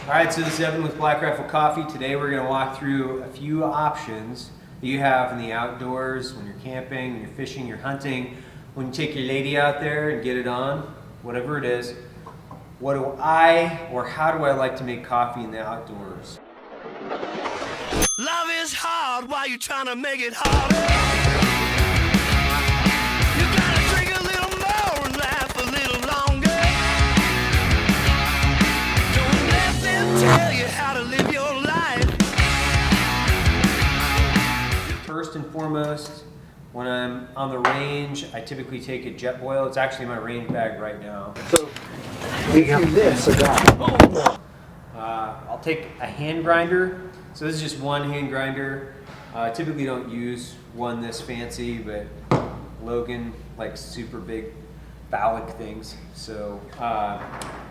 All right, so this is Evan with Black Rifle Coffee. Today we're going to walk through a few options that you have in the outdoors when you're camping, when you're fishing, you're hunting, when you take your lady out there and get it on, whatever it is. What do I, or how do I like to make coffee in the outdoors? Love is hard while you're trying to make it harder. You gotta drink a little more and laugh a little longer. Don't let them tell you how to live your life. First and foremost, when I'm on the range, I typically take a Jetboil. It's actually my range bag right now. So we have this. I'll take a hand grinder. So this is just one hand grinder. Typically don't use one this fancy, but Logan likes super big phallic things. So,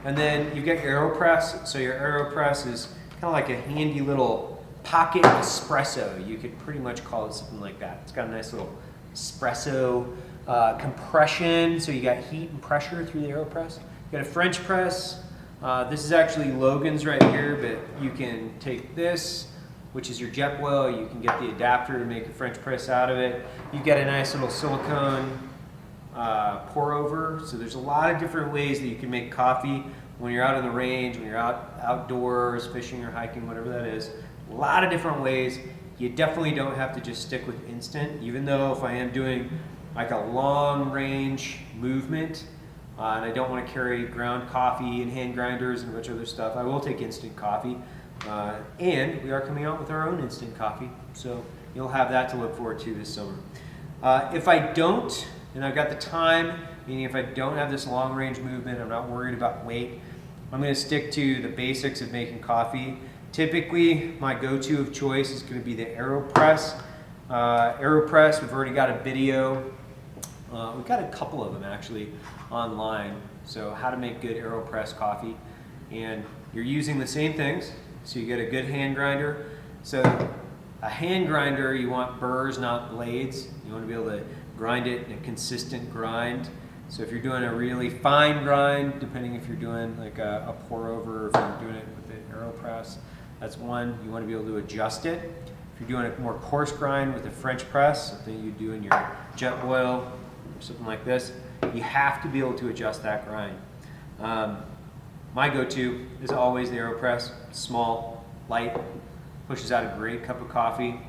and then you've got your Aeropress. So your Aeropress is kind of like a handy little pocket espresso. You could pretty much call it something like that. It's got a nice little espresso compression. So you got heat and pressure through the Aeropress. You got a French press. This is actually Logan's right here, but you can take this, which is your Jetboil. You can get the adapter to make a French press out of it. You get a nice little silicone pour over. So there's a lot of different ways that you can make coffee when you're out on the range, when you're outdoors, fishing or hiking, whatever that is. A lot of different ways. You definitely don't have to just stick with instant, even though if I am doing like a long range movement, and I don't want to carry ground coffee and hand grinders and a bunch of other stuff, I will take instant coffee. And we are coming out with our own instant coffee, so you'll have that to look forward to this summer. If I don't, and I've got the time, meaning if I don't have this long range movement, I'm not worried about weight, I'm going to stick to the basics of making coffee. Typically, my go-to of choice is going to be the Aeropress. Aeropress, we've already got a video. We've got a couple of them actually online. So how to make good Aeropress coffee. And you're using the same things. So you get a good hand grinder. So a hand grinder, you want burrs, not blades. You want to be able to grind it in a consistent grind. So if you're doing a really fine grind, depending if you're doing like a pour over, or if you're doing it with the Aeropress, that's one. You want to be able to adjust it. If you're doing a more coarse grind with a French press, something you do in your Jetboil or something like this, you have to be able to adjust that grind. My go-to is always the Aeropress. Small, light, pushes out a great cup of coffee.